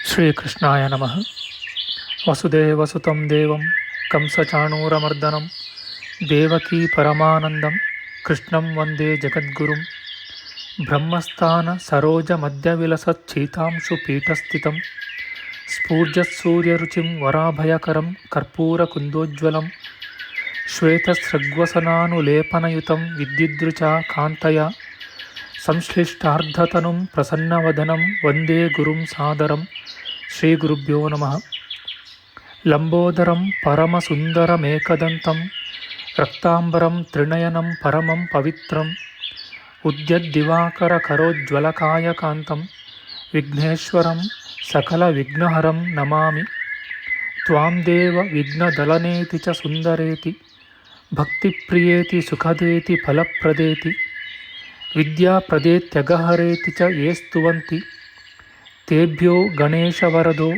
ಶ್ರೀಕೃಷ್ಣಾಯ ನಮಃ. ವಸುದೇವಸುತಂ ದೇವಂ ಕಂಸಚಾಣೂರಮರ್ದನಂ ದೇವಕೀ ಪರಮಾನಂದಂ ಕೃಷ್ಣಂ ವಂದೇ ಜಗದ್ಗುರುಂ. ಬ್ರಹ್ಮಸ್ಥಾನ ಸರೋಜ ಮಧ್ಯವಿಲಸಚ್ಛೀತಾಂಶು ಪೀಠಸ್ಥಿತಂ ಸ್ಫೂರ್ಜತ್ಸೂರ್ಯರುಚಿಂ ವರಾಭಯಕರಂ ಕರ್ಪೂರಕುಂದೋಜ್ವಲಂ ಶ್ವೇತಸೃಗ್ವಸನಾನುಲೇಪನಯುತಂ ವಿದ್ಯುದ್ರುಚಾ ಕಾಂತಯ ಸಂಶ್ಲಿಷ್ಟಾರ್ಧತನುಂ ಪ್ರಸನ್ನವದನಂ ವಂದೇ ಗುರುಂ ಸಾದರಂ. ಶ್ರೀ ಗುರುಭ್ಯೋ ನಮಃ. ಲಂಬೋದರಂ ಪರಮಸುಂದರಮೇಕದಂತಂ ರಕ್ತಾಂಬರಂ ತ್ರಿನಯನಂ ಪರಮಂ ಪವಿತ್ರಂ ಉದ್ಯದ್ದಿವಾಕರಕರೋಜ್ವಲಕಾಯಕಾಂತಂ ವಿಘ್ನೇಶ್ವರಂ ಸಕಲವಿಘ್ನಹರಂ ನಮಾಮಿ. ತ್ವಾಂ ದೇವ ವಿಘ್ನದಲನೇತಿ ಚ ಸುಂದರೇತಿ ಭಕ್ತಿಪ್ರಿಯೇತಿ ಸುಖದೇತಿ ಫಲಪ್ರದೇತಿ ವಿದ್ಯಾಪ್ರದೇತ್ಯಗಹರೇತಿ ಚ ಯೇ ಸ್ತುವಂತಿ ತೇಭ್ಯೋ ಗಣೇಶವರದೋ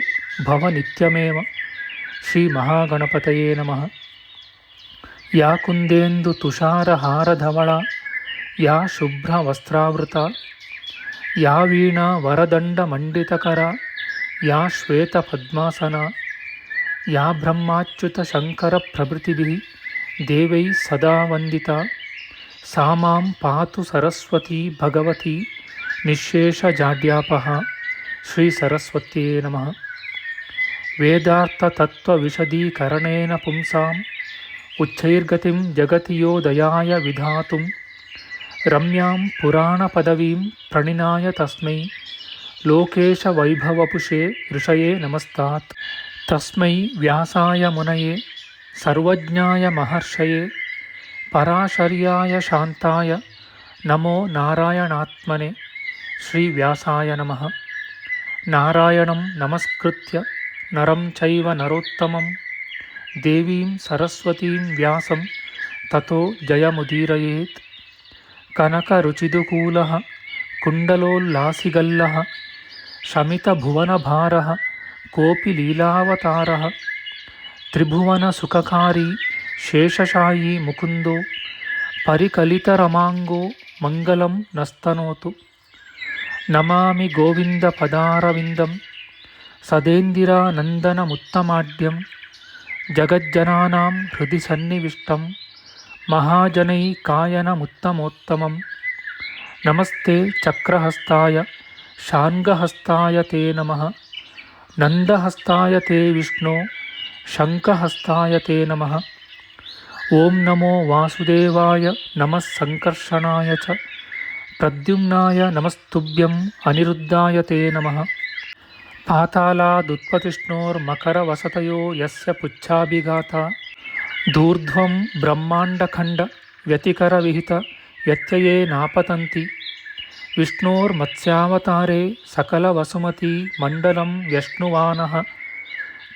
ಭವ ನಿತ್ಯಮೇವ. ಶ್ರೀ ಮಹಾಗಣಪತಯೇ ನಮಃ. ಯಾ ಕುಂದೇಂದು ತುಷಾರಹಾರಧವಳ ಯಾ ಶುಭ್ರವಸ್ತ್ರಾವೃತ ಯಾ ವೀಣಾ ವರದಂಡಮಂಡಿತಕರ ಯಾ ಶ್ವೇತಪದ್ಮಾಸನ ಯಾ ಬ್ರಹ್ಮಾಚ್ಯುತ ಶಂಕರ ಪ್ರಭೃತಿಭಿಃ ದೇವೈಃ ಸದಾ ವಂದಿತಾ ಸಾ ಮಾಂ ಪಾತು ಸರಸ್ವತೀ ಭಗವತಿ ನಿಶ್ಶೇಷಜಾಡ್ಯಾಪಃ. ಶ್ರೀ ಸರಸ್ವತ್ಯೇ ನಮಃ. ವೇದಾರ್ಥತತ್ವವಿಶದೀಕರಣೇನ ಪುಂಸಾಂ ಉಚ್ಚೈರ್ಗತಿಂ ಜಗತಿ ಯೋ ದಯಾಯ ವಿಧಾತುಂ ರಮ್ಯಾಂ ಪುರಾಣಪದವೀಂ ಪ್ರಣಿನಾಯ ತಸ್ಮೈ ಲೋಕೇಶವೈಭವಪುಷೇ ಋಷಯೇ ನಮಸ್ತಾತ್. ತಸ್ಮೈ ವ್ಯಾಸಾಯ ಮುನಯೇ ಸರ್ವಜ್ಞಾಯ ಮಹರ್ಷಯೇ ಪರಾಶರ್ಯಾಯ ಶಾಂತಾಯ ನಮೋ ನಾರಾಯಣಾತ್ಮನೆ. ಶ್ರೀ ವ್ಯಾಸಾಯ ನಮಃ. ನಾರಾಯಣಂ ನಮಸ್ಕೃತ್ಯ ನರಂ ಚೈವ ನರೋತ್ತಮಂ ದೇವೀಂ ಸರಸ್ವತೀಂ ವ್ಯಾಸಂ ತತೋ ಜಯಮುದೀರಯೇತ್. ಕನಕರುಚಿದುಕೂಲಃ ಕುಂಡಲೋಲ್ಲಾಸಿಗಲ್ಲಃ ಶಮಿತಭುವನಭಾರಃ ಕೋಪಿ ಲೀಲಾವತಾರಃ ತ್ರಿಭುವನಸುಖಕಾರಿ ಶೇಷಶಾಯೀ ಮುಕುಂದೋ ಪರಿಕಲಿತರಮಾಂಗೋ ಮಂಗಲಂ ನಸ್ತನೋತು. ನಮಾಮಿ ಗೋವಿಂದ ಪದಾರವಿಂದಂ ಸದೇಂದಿರಾನಂದನಮುತ್ತಮಾಡ್ಯಂ ಜಗಜ್ಜನಾನಾಂ ಹೃದಯ ಸನ್ನಿವಿಷ್ಟಂ ಮಹಾಜನೈಕಾಯನಮುತ್ತಮೋತ್ತಮಂ. ನಮಸ್ತೆ ಚಕ್ರಹಸ್ತಾಯ ಶಾರ್ङ्ಗಹಸ್ತಾಯ ತೇ ನಮಃ. ನಂದಹಸ್ತಾಯ ತೇ ವಿಷ್ಣೋ ಶಂಖಹಸ್ತಾಯ ತೇ ನಮಃ. ಓಂ ನಮೋ ವಾಸುದೇವಾಯ ನಮಃ ಸಂಕರ್ಷಣಾಯ ಚ ಪ್ರದ್ಯುಮ್ನಾಯ ನಮಸ್ತುಭ್ಯಂ ಅನಿರುದ್ಧಾಯ ತೇ ನಮಃ. ಪಾತಾಲಾದುತ್ಪತಿಷ್ಣೋರ್ಮಕರವಸತಯೋ ಯಸ್ಯ ಪುಚ್ಛಾಭಿಘಾತ ದೂರ್ಧ್ವಂ ಬ್ರಹ್ಮಾಂಡಖಂಡ ವ್ಯತಿಕರವಿಹಿತ ವ್ಯತ್ಯಯೇ ನಾಪತಂತಿ. ವಿಷ್ಣೋರ್ಮತ್ಸ್ಯಾವತಾರೇ ಸಕಲವಸುಮತಿ ಮಂಡಲಂ ವ್ಯಶ್ನುವಾನಃ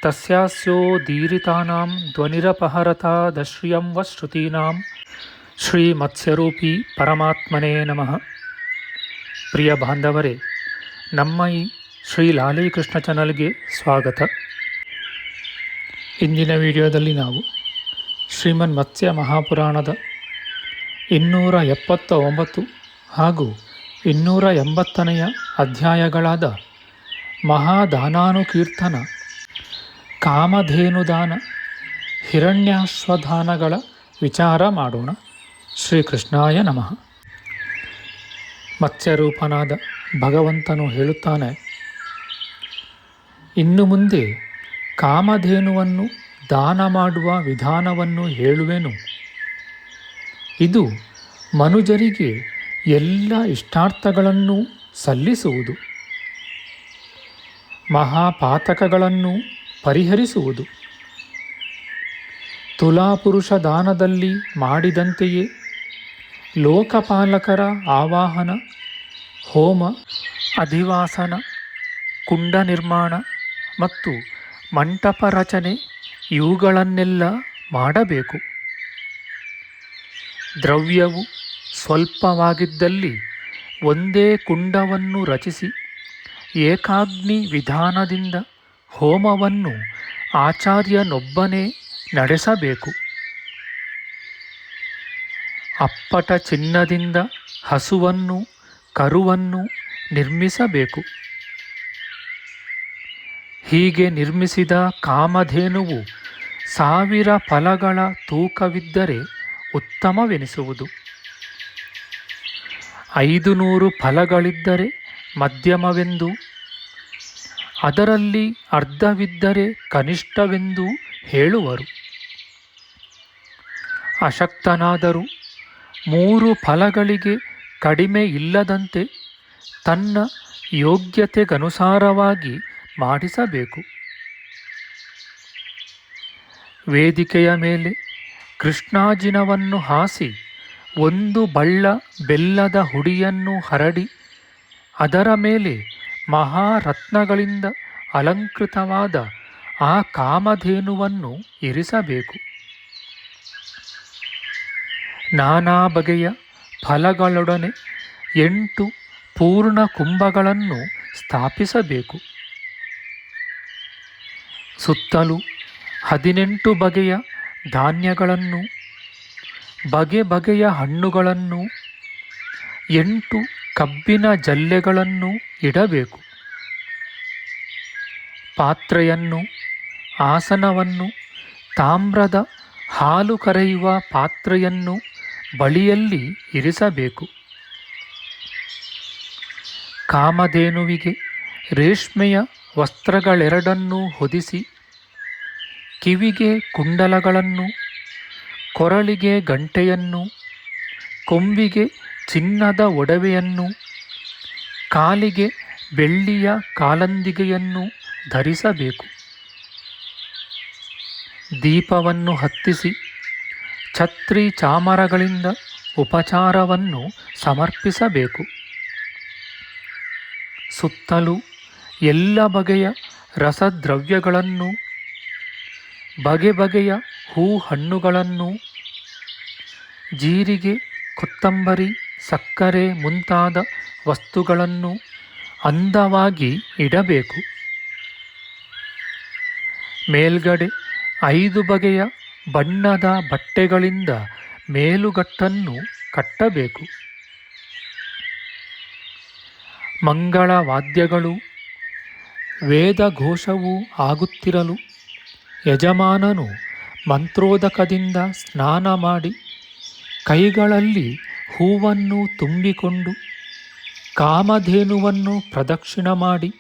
ತಸ್ಯಾಸ್ಯೋದೀರಿತಾನಾಂ ಧ್ವನಿರಪಹರತಾದಶ್ರಿಯಂ ವ ಶ್ರುತೀನಾಂ. ಶ್ರೀ ಮತ್ಸ್ಯರೂಪಿ ಪರಮಾತ್ಮನೇ ನಮಃ. ಪ್ರಿಯ ಬಾಂಧವರೇ, ನಮ್ಮ ಈ ಶ್ರೀ ಲಾಲೀಕೃಷ್ಣ ಚಾನಲ್ಗೆ ಸ್ವಾಗತ. ಇಂದಿನ ವಿಡಿಯೋದಲ್ಲಿ ನಾವು ಶ್ರೀಮನ್ ಮತ್ಸ್ಯ ಮಹಾಪುರಾಣದ 279 ಹಾಗೂ 280ನೇ ಅಧ್ಯಾಯಗಳಾದ ಮಹಾದಾನಾನುಕೀರ್ತನ, ಕಾಮಧೇನುದಾನ, ಹಿರಣ್ಯಾಶ್ವದಾನಗಳ ವಿಚಾರ ಮಾಡೋಣ. ಶ್ರೀಕೃಷ್ಣಾಯ ನಮಃ. ಮತ್ಸ್ಯರೂಪನಾದ ಭಗವಂತನು ಹೇಳುತ್ತಾನೆ, ಇನ್ನು ಮುಂದೆ ಕಾಮಧೇನುವನ್ನು ದಾನ ಮಾಡುವ ವಿಧಾನವನ್ನು ಹೇಳುವೆನು. ಇದು ಮನುಜರಿಗೆ ಎಲ್ಲ ಇಷ್ಟಾರ್ಥಗಳನ್ನು ಸಲ್ಲಿಸುವುದು, ಮಹಾಪಾತಕಗಳನ್ನು ಪರಿಹರಿಸುವುದು. ತುಲಾಪುರುಷ ದಾನದಲ್ಲಿ ಮಾಡಿದಂತೆಯೇ ಲೋಕಪಾಲಕರ ಆವಾಹನ, ಹೋಮ, ಅಧಿವಾಸನ, ಕುಂಡ ನಿರ್ಮಾಣ ಮತ್ತು ಮಂಟಪ ರಚನೆ ಇವುಗಳನ್ನೆಲ್ಲ ಮಾಡಬೇಕು. ದ್ರವ್ಯವು ಸ್ವಲ್ಪವಾಗಿದ್ದಲ್ಲಿ ಒಂದೇ ಕುಂಡವನ್ನು ರಚಿಸಿ ಏಕಾಗ್ನಿ ವಿಧಾನದಿಂದ ಹೋಮವನ್ನು ಆಚಾರ್ಯನೊಬ್ಬನೇ ನಡೆಸಬೇಕು. ಅಪ್ಪಟ ಚಿನ್ನದಿಂದ ಹಸುವನ್ನು ಕರುವನ್ನು ನಿರ್ಮಿಸಬೇಕು. ಹೀಗೆ ನಿರ್ಮಿಸಿದ ಕಾಮಧೇನುವು 1000 ಫಲಗಳ ತೂಕವಿದ್ದರೆ ಉತ್ತಮವೆನಿಸುವುದು. 500 ಫಲಗಳಿದ್ದರೆ ಮಧ್ಯಮವೆಂದು, ಅದರಲ್ಲಿ ಅರ್ಧವಿದ್ದರೆ ಕನಿಷ್ಠವೆಂದು ಹೇಳುವರು. ಅಶಕ್ತನಾದರೂ 3 ಫಲಗಳಿಗೆ ಕಡಿಮೆ ಇಲ್ಲದಂತೆ ತನ್ನ ಯೋಗ್ಯತೆಗನುಸಾರವಾಗಿ ಮಾಡಿಸಬೇಕು. ವೇದಿಕೆಯ ಮೇಲೆ ಕೃಷ್ಣಾಜಿನವನ್ನು ಹಾಸಿ 1 ಬಳ್ಳ ಬೆಲ್ಲದ ಹುಡಿಯನ್ನು ಹರಡಿ ಅದರ ಮೇಲೆ ಮಹಾರತ್ನಗಳಿಂದ ಅಲಂಕೃತವಾದ ಆ ಕಾಮಧೇನುವನ್ನು ಇರಿಸಬೇಕು. ನಾನಾ ಬಗೆಯ ಫಲಗಳೊಡನೆ 8 ಪೂರ್ಣ ಕುಂಭಗಳನ್ನು ಸ್ಥಾಪಿಸಬೇಕು. ಸುತ್ತಲೂ 18 ಬಗೆಯ ಧಾನ್ಯಗಳನ್ನು, ಬಗೆ ಬಗೆಯ ಹಣ್ಣುಗಳನ್ನು, 8 ಕಬ್ಬಿನ ಜಲ್ಲೆಗಳನ್ನು ಇಡಬೇಕು. ಪಾತ್ರೆಯನ್ನು, ಆಸನವನ್ನು, ತಾಮ್ರದ ಹಾಲು ಕರೆಯುವ ಪಾತ್ರೆಯನ್ನು ಬಳಿಯಲ್ಲಿ ಇರಿಸಬೇಕು. ಕಾಮಧೇನುವಿಗೆ ರೇಷ್ಮೆಯ ವಸ್ತ್ರಗಳೆರಡನ್ನೂ ಹೊದಿಸಿ, ಕಿವಿಗೆ ಕುಂಡಲಗಳನ್ನು, ಕೊರಳಿಗೆ ಗಂಟೆಯನ್ನು, ಕೊಂಬಿಗೆ ಚಿನ್ನದ ಒಡವೆಯನ್ನು, ಕಾಲಿಗೆ ಬೆಳ್ಳಿಯ ಕಾಲಂದಿಗೆಯನ್ನು ಧರಿಸಬೇಕು. ದೀಪವನ್ನು ಹತ್ತಿಸಿ ಛತ್ರಿ ಚಾಮರಗಳಿಂದ ಉಪಚಾರವನ್ನು ಸಮರ್ಪಿಸಬೇಕು. ಸುತ್ತಲೂ ಎಲ್ಲ ಬಗೆಯ ರಸದ್ರವ್ಯಗಳನ್ನು, ಬಗೆ ಬಗೆಯ ಹೂ ಹಣ್ಣುಗಳನ್ನು, ಜೀರಿಗೆ, ಕೊತ್ತಂಬರಿ, ಸಕ್ಕರೆ ಮುಂತಾದ ವಸ್ತುಗಳನ್ನು ಅಂದವಾಗಿ ಇಡಬೇಕು. ಮೇಲ್ಗಡೆ 5 ಬಗೆಯ ಬಣ್ಣದ ಬಟ್ಟೆಗಳಿಂದ ಮೇಲುಗಟ್ಟನ್ನು ಕಟ್ಟಬೇಕು. ಮಂಗಳ ವಾದ್ಯಗಳು, ವೇದಘೋಷವೂ ಆಗುತ್ತಿರಲು ಯಜಮಾನನು ಮಂತ್ರೋದಕದಿಂದ ಸ್ನಾನ ಮಾಡಿ ಕೈಗಳಲ್ಲಿ ಹೂವನ್ನು ತುಂಬಿಕೊಂಡು ಕಾಮಧೇನುವನ್ನು ಪ್ರದಕ್ಷಿಣ ಮಾಡಿ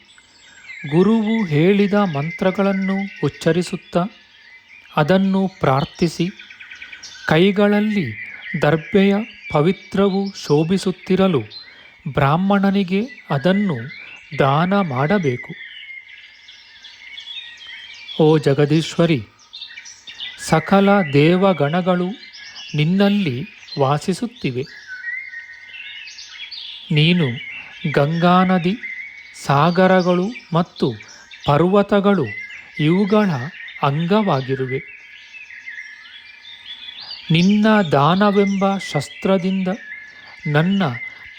ಗುರುವು ಹೇಳಿದ ಮಂತ್ರಗಳನ್ನು ಉಚ್ಚರಿಸುತ್ತಾ ಅದನ್ನು ಪ್ರಾರ್ಥಿಸಿ ಕೈಗಳಲ್ಲಿ ದರ್ಭೆಯ ಪವಿತ್ರವು ಶೋಭಿಸುತ್ತಿರಲು ಬ್ರಾಹ್ಮಣನಿಗೆ ಅದನ್ನು ದಾನ ಮಾಡಬೇಕು. ಓ ಜಗದೀಶ್ವರಿ, ಸಕಲ ದೇವಗಣಗಳು ನಿನ್ನಲ್ಲಿ ವಾಸಿಸುತ್ತಿವೆ. ನೀನು ಗಂಗಾ ನದಿ, ಸಾಗರಗಳು ಮತ್ತು ಪರ್ವತಗಳು ಇವುಗಳ ಅಂಗವಾಗಿರುವೆ. ನಿನ್ನ ದಾನವೆಂಬ ಶಸ್ತ್ರದಿಂದ ನನ್ನ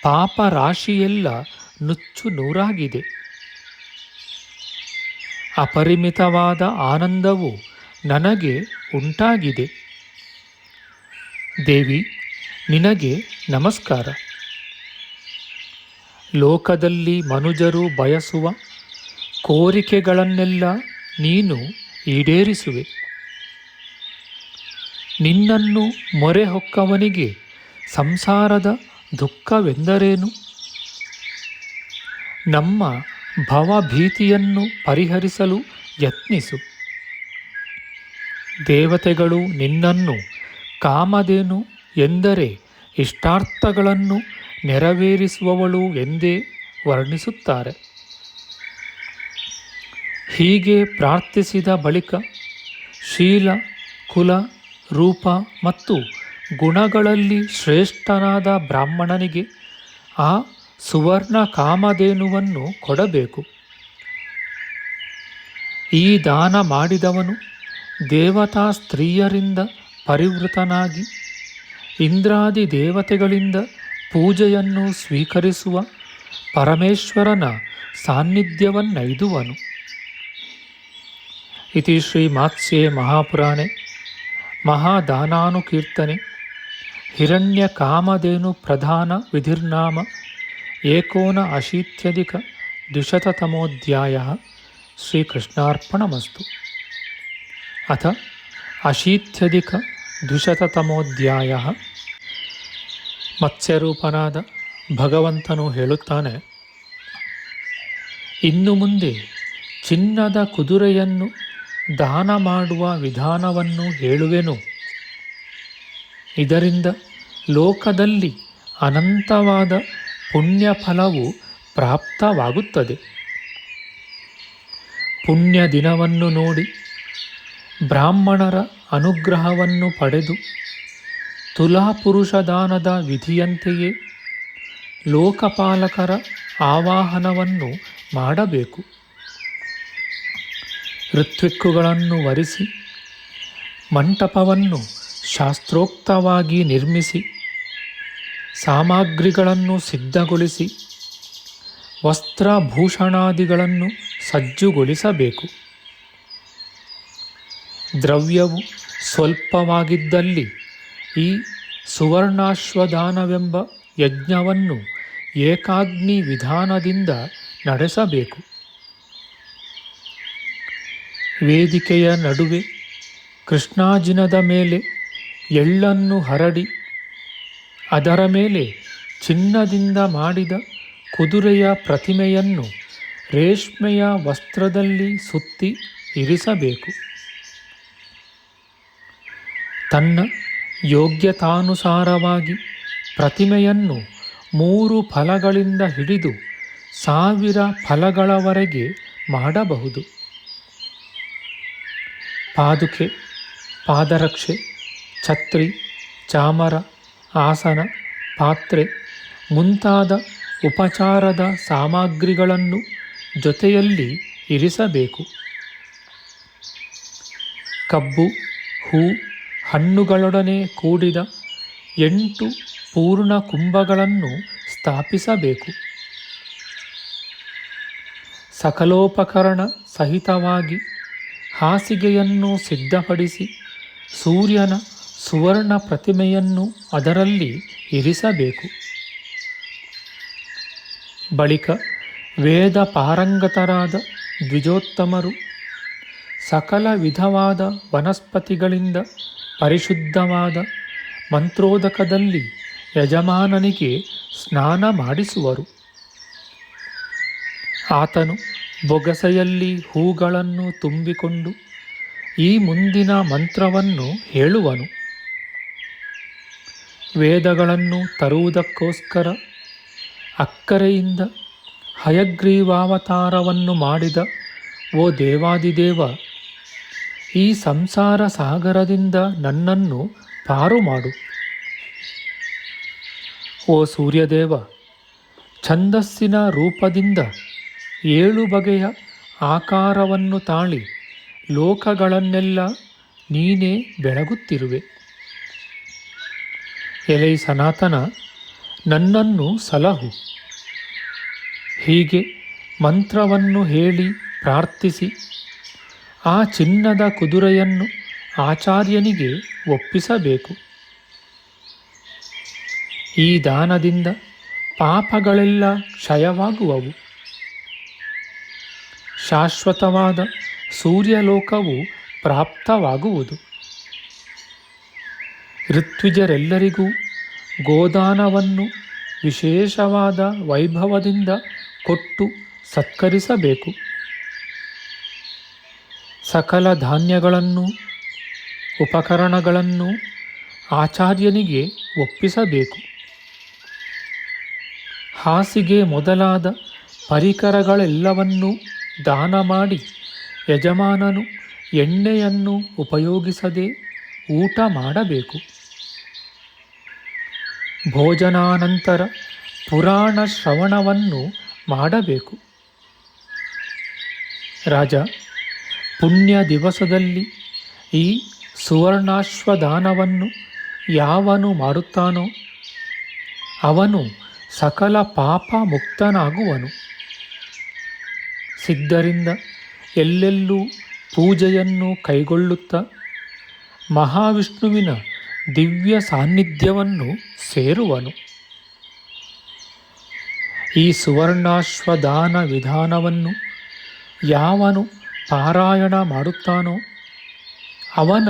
ಪಾಪ ರಾಶಿಯೆಲ್ಲ ನುಚ್ಚು ನೂರಾಗಿದೆ. ಅಪರಿಮಿತವಾದ ಆನಂದವು ನನಗೆ ಉಂಟಾಗಿದೆ. ದೇವಿ, ನಿನಗೆ ನಮಸ್ಕಾರ. ಲೋಕದಲ್ಲಿ ಮನುಜರು ಬಯಸುವ ಕೋರಿಕೆಗಳನ್ನೆಲ್ಲ ನೀನು ಈಡೇರಿಸುವೆ. ನಿನ್ನನ್ನು ಮೊರೆ ಹೊಕ್ಕವನಿಗೆ ಸಂಸಾರದ ದುಃಖವೆಂದರೇನು? ನಮ್ಮ ಭವಭೀತಿಯನ್ನು ಪರಿಹರಿಸಲು ಯತ್ನಿಸು. ದೇವತೆಗಳು ನಿನ್ನನ್ನು ಕಾಮಧೇನು ಎಂದರೆ ಇಷ್ಟಾರ್ಥಗಳನ್ನು ನೆರವೇರಿಸುವವಳು ಎಂದೇ ವರ್ಣಿಸುತ್ತಾರೆ. ಹೀಗೆ ಪ್ರಾರ್ಥಿಸಿದ ಬಳಿಕ ಶೀಲ, ಕುಲ, ರೂಪ ಮತ್ತು ಗುಣಗಳಲ್ಲಿ ಶ್ರೇಷ್ಠನಾದ ಬ್ರಾಹ್ಮಣನಿಗೆ ಆ ಸುವರ್ಣ ಕಾಮಧೇನುವನ್ನು ಕೊಡಬೇಕು. ಈ ದಾನ ಮಾಡಿದವನು ದೇವತಾ ಸ್ತ್ರೀಯರಿಂದ ಪರಿವೃತನಾಗಿ ಇಂದ್ರಾದಿ ದೇವತೆಗಳಿಂದ ಪೂಜೆಯನ್ನು ಸ್ವೀಕರಿಸುವ ಪರಮೇಶ್ವರನ ಸಾನ್ನಿಧ್ಯವನ್ನೈದುವನು. ಇತಿ ಶ್ರೀ ಮಾತ್ಸ್ಯೆ ಮಹಾಪುರಾಣೆ ಮಹಾದಾನಾನುಕೀರ್ತನೆ ಹಿರಣ್ಯ ಕಾಮಧೇನು ಪ್ರಧಾನ ವಿಧಿರ್ನಾಮ 89 ದ್ವಿಶತತಮೋಧ್ಯಾಯ. ಶ್ರೀಕೃಷ್ಣಾರ್ಪಣಮಸ್ತು. ಅಥ 80-200 ಮತ್ಸ್ಯರೂಪನಾದ ಭಗವಂತನು ಹೇಳುತ್ತಾನೆ, ಇನ್ನು ಮುಂದೆ ಚಿನ್ನದ ಕುದುರೆಯನ್ನು ದಾನ ಮಾಡುವ ವಿಧಾನವನ್ನು ಹೇಳುವೆನು. ಇದರಿಂದ ಲೋಕದಲ್ಲಿ ಅನಂತವಾದ ಪುಣ್ಯ ಫಲವು ಪ್ರಾಪ್ತವಾಗುತ್ತದೆ. ಪುಣ್ಯ ದಿನವನ್ನು ನೋಡಿ ಬ್ರಾಹ್ಮಣರ ಅನುಗ್ರಹವನ್ನು ಪಡೆದು ತುಲಾಪುರುಷ ದಾನದ ವಿಧಿಯಂತೆಯೇ ಲೋಕಪಾಲಕರ ಆವಾಹನವನ್ನು ಮಾಡಬೇಕು. ಋತ್ವಿಕ್ಕುಗಳನ್ನು ವರಿಸಿ ಮಂಟಪವನ್ನು ಶಾಸ್ತ್ರೋಕ್ತವಾಗಿ ನಿರ್ಮಿಸಿ ಸಾಮಗ್ರಿಗಳನ್ನು ಸಿದ್ಧಗೊಳಿಸಿ ವಸ್ತ್ರಭೂಷಣಾದಿಗಳನ್ನು ಸಜ್ಜುಗೊಳಿಸಬೇಕು. ದ್ರವ್ಯವು ಸ್ವಲ್ಪವಾಗಿದ್ದಲ್ಲಿ ಈ ಸುವರ್ಣಾಶ್ವದಾನವೆಂಬ ಯಜ್ಞವನ್ನು ಏಕಾಗ್ನಿ ವಿಧಾನದಿಂದ ನಡೆಸಬೇಕು. ವೇದಿಕೆಯ ನಡುವೆ ಕೃಷ್ಣಾಜಿನದ ಮೇಲೆ ಎಳ್ಳನ್ನು ಹರಡಿ ಅದರ ಮೇಲೆ ಚಿನ್ನದಿಂದ ಮಾಡಿದ ಕುದುರೆಯ ಪ್ರತಿಮೆಯನ್ನು ರೇಷ್ಮೆಯ ವಸ್ತ್ರದಲ್ಲಿ ಸುತ್ತಿ ಇರಿಸಬೇಕು. ತನ್ನ ಯೋಗ್ಯತಾನುಸಾರವಾಗಿ ಪ್ರತಿಮೆಯನ್ನು 3 ಫಲಗಳಿಂದ ಹಿಡಿದು 1000 ಫಲಗಳವರೆಗೆ ಮಾಡಬಹುದು. ಪಾದುಕೆ, ಪಾದರಕ್ಷೆ, ಛತ್ರಿ, ಚಾಮರ, ಆಸನ, ಪಾತ್ರೆ ಮುಂತಾದ ಉಪಚಾರದ ಸಾಮಗ್ರಿಗಳನ್ನು ಜೊತೆಯಲ್ಲಿ ಇರಿಸಬೇಕು. ಕಬ್ಬು, ಹೂ, ಹಣ್ಣುಗಳೊಡನೆ ಕೂಡಿದ 8 ಪೂರ್ಣ ಕುಂಭಗಳನ್ನು ಸ್ಥಾಪಿಸಬೇಕು. ಸಕಲೋಪಕರಣ ಸಹಿತವಾಗಿ ಹಾಸಿಗೆಯನ್ನು ಸಿದ್ಧಪಡಿಸಿ ಸೂರ್ಯನ ಸುವರ್ಣ ಪ್ರತಿಮೆಯನ್ನು ಅದರಲ್ಲಿ ಇರಿಸಬೇಕು. ಬಳಿಕ ವೇದ ಪಾರಂಗತರಾದ ದ್ವಿಜೋತ್ತಮರು ಸಕಲ ವಿಧವಾದ ವನಸ್ಪತಿಗಳಿಂದ ಪರಿಶುದ್ಧವಾದ ಮಂತ್ರೋದಕದಲ್ಲಿ ಯಜಮಾನನಿಗೆ ಸ್ನಾನ ಮಾಡಿಸುವರು. ಆತನು ಬೊಗಸೆಯಲ್ಲಿ ಹೂಗಳನ್ನು ತುಂಬಿಕೊಂಡು ಈ ಮುಂದಿನ ಮಂತ್ರವನ್ನು ಹೇಳುವನು. ವೇದಗಳನ್ನು ತರುವುದಕ್ಕೋಸ್ಕರ ಅಕ್ಕರೆಯಿಂದ ಹಯಗ್ರೀವಾವತಾರವನ್ನು ಮಾಡಿದ ಓ ದೇವಾದಿದೇವ, ಈ ಸಂಸಾರ ಸಾಗರದಿಂದ ನನ್ನನ್ನು ಪಾರು ಮಾಡು. ಓ ಸೂರ್ಯದೇವ, ಛಂದಸ್ಸಿನ ರೂಪದಿಂದ 7 ಬಗೆಯ ಆಕಾರವನ್ನು ತಾಳಿ ಲೋಕಗಳನ್ನೆಲ್ಲ ನೀನೇ ಬೆಳಗುತ್ತಿರುವೆ. ಎಲೈ ಸನಾತನ, ನನ್ನನ್ನು ಸಲಹು. ಹೀಗೆ ಮಂತ್ರವನ್ನು ಹೇಳಿ ಪ್ರಾರ್ಥಿಸಿ ಆ ಚಿನ್ನದ ಕುದುರೆಯನ್ನು ಆಚಾರ್ಯನಿಗೆ ಒಪ್ಪಿಸಬೇಕು. ಈ ದಾನದಿಂದ ಪಾಪಗಳೆಲ್ಲ ಕ್ಷಯವಾಗುವವು. ಶಾಶ್ವತವಾದ ಸೂರ್ಯಲೋಕವು ಪ್ರಾಪ್ತವಾಗುವುದು. ಋತ್ವಿಜರೆಲ್ಲರಿಗೂ ಗೋದಾನವನ್ನು ವಿಶೇಷವಾದ ವೈಭವದಿಂದ ಕೊಟ್ಟು ಸತ್ಕರಿಸಬೇಕು. ಸಕಲ ಧಾನ್ಯಗಳನ್ನು ಉಪಕರಣಗಳನ್ನು ಆಚಾರ್ಯನಿಗೆ ಒಪ್ಪಿಸಬೇಕು. ಹಾಸಿಗೆ ಮೊದಲಾದ ಪರಿಕರಗಳೆಲ್ಲವನ್ನೂ ದಾನ ಮಾಡಿ ಯಜಮಾನನು ಎಣ್ಣೆಯನ್ನು ಉಪಯೋಗಿಸದೆ ಊಟ ಮಾಡಬೇಕು. ಭೋಜನಾನಂತರ ಪುರಾಣ ಶ್ರವಣವನ್ನು ಮಾಡಬೇಕು. ರಾಜ, ಪುಣ್ಯ ದಿವಸದಲ್ಲಿ ಈ ಸುವರ್ಣಾಶ್ವದಾನವನ್ನು ಯಾವನು ಮಾಡುತ್ತಾನೋ ಅವನು ಸಕಲ ಪಾಪ ಮುಕ್ತನಾಗುವನು. ಸಿದ್ಧರಿಂದ ಎಲ್ಲೆಲ್ಲೂ ಪೂಜೆಯನ್ನು ಕೈಗೊಳ್ಳುತ್ತಾ ಮಹಾವಿಷ್ಣುವಿನ ದಿವ್ಯ ಸಾನ್ನಿಧ್ಯವನ್ನು ಸೇರುವನು. ಈ ಸುವರ್ಣಾಶ್ವದಾನ ವಿಧಾನವನ್ನು ಯಾವನು ಪಾರಾಯಣ ಮಾಡುತ್ತಾನೋ ಅವನ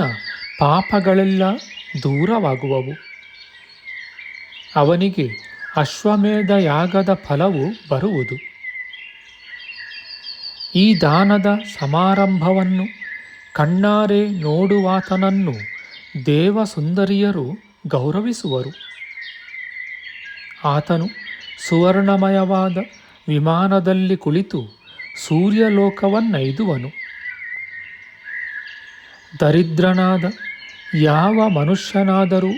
ಪಾಪಗಳೆಲ್ಲ ದೂರವಾಗುವವು. ಅವನಿಗೆ ಅಶ್ವಮೇಧ ಯಾಗದ ಫಲವು ಬರುವುದು. ಈ ದಾನದ ಸಮಾರಂಭವನ್ನು ಕಣ್ಣಾರೆ ನೋಡುವಾತನನ್ನು ದೇವಸುಂದರಿಯರು ಗೌರವಿಸುವರು. ಆತನು ಸುವರ್ಣಮಯವಾದ ವಿಮಾನದಲ್ಲಿ ಕುಳಿತು ಸೂರ್ಯಲೋಕವನ್ನೈದುವನು. ದರಿದ್ರನಾದ ಯಾವ ಮನುಷ್ಯನಾದರೂ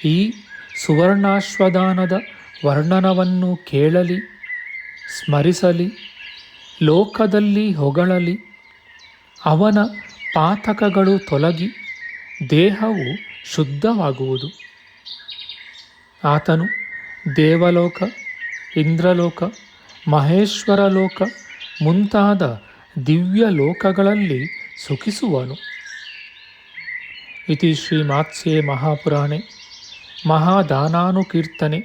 ಈ ಸುವರ್ಣಾಶ್ವದಾನದ ವರ್ಣನವನ್ನು ಕೇಳಲಿ, ಸ್ಮರಿಸಲಿ, ಲೋಕದಲ್ಲಿ ಹೊಗಳಲಿ, ಅವನ ಪಾತಕಗಳು ತೊಲಗಿ ದೇಹವು ಶುದ್ಧವಾಗುವುದು. ಆತನು ದೇವಲೋಕ, ಇಂದ್ರಲೋಕ, ಮಹೇಶ್ವರ ಲೋಕ ಮುಂತಾದ ದಿವ್ಯ ಲೋಕಗಳಲ್ಲಿ ಸುಖಿಸುವನು. ಇತಿ ಶ್ರೀಮಾತ್ಸ್ಯೆ ಮಹಾಪುರಾಣೆ ಮಹಾದಾನಾನುಕೀರ್ತನೆ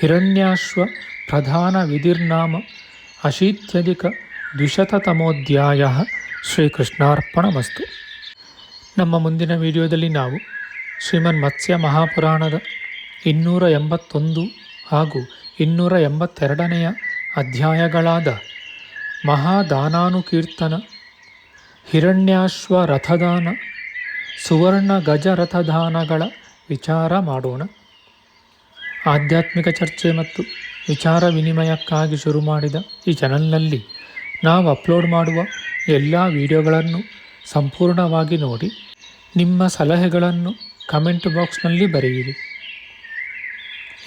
ಹಿರಣ್ಯಾಶ್ವ ಪ್ರಧಾನ ವಿಧಿರ್ನಾಮ ಅಶೀತ್ಯಧಿಕ ದ್ವಿಶತತಮೋಧ್ಯಾಯ. ಶ್ರೀಕೃಷ್ಣಾರ್ಪಣಮಸ್ತು. ನಮ್ಮ ಮುಂದಿನ ವಿಡಿಯೋದಲ್ಲಿ ನಾವು ಶ್ರೀಮನ್ ಮತ್ಸ್ಯ ಮಹಾಪುರಾಣದ 281 ಹಾಗೂ 282ನೆಯ ಅಧ್ಯಾಯಗಳಾದ ಮಹಾದಾನಾನುಕೀರ್ತನ, ಹಿರಣ್ಯಾಶ್ವ ರಥದಾನ, ಸುವರ್ಣ ಗಜ ರಥದಾನಗಳ ವಿಚಾರ ಮಾಡೋಣ. ಆಧ್ಯಾತ್ಮಿಕ ಚರ್ಚೆ ಮತ್ತು ವಿಚಾರ ವಿನಿಮಯಕ್ಕಾಗಿ ಶುರು ಮಾಡಿದ ಈ ಚಾನಲ್ನಲ್ಲಿ ನಾವು ಅಪ್ಲೋಡ್ ಮಾಡುವ ಎಲ್ಲ ವಿಡಿಯೋಗಳನ್ನು ಸಂಪೂರ್ಣವಾಗಿ ನೋಡಿ ನಿಮ್ಮ ಸಲಹೆಗಳನ್ನು ಕಮೆಂಟ್ ಬಾಕ್ಸ್ನಲ್ಲಿ ಬರೆಯಿರಿ.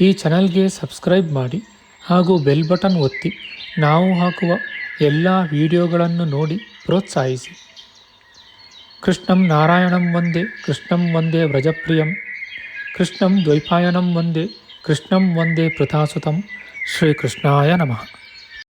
ಈ ಚಾನಲ್ಗೆ ಸಬ್ಸ್ಕ್ರೈಬ್ ಮಾಡಿ ಹಾಗೂ ಬೆಲ್ ಬಟನ್ ಒತ್ತಿ ನಾವು ಹಾಕುವ ಎಲ್ಲ ವಿಡಿಯೋಗಳನ್ನು ನೋಡಿ ಪ್ರೋತ್ಸಾಹಿಸಿ. ಕೃಷ್ಣಂ ನಾರಾಯಣಂ ವಂದೇ ಕೃಷ್ಣಂ ವಂದೇ ವ್ರಜಪ್ರಿಯಂ ಕೃಷ್ಣಂ ದ್ವೈಪಾಯನಂ ವಂದೇ ಕೃಷ್ಣಂ ವಂದೇ ಪೃಥಾಸುತಂ. ಶ್ರೀಕೃಷ್ಣಾಯ ನಮಃ.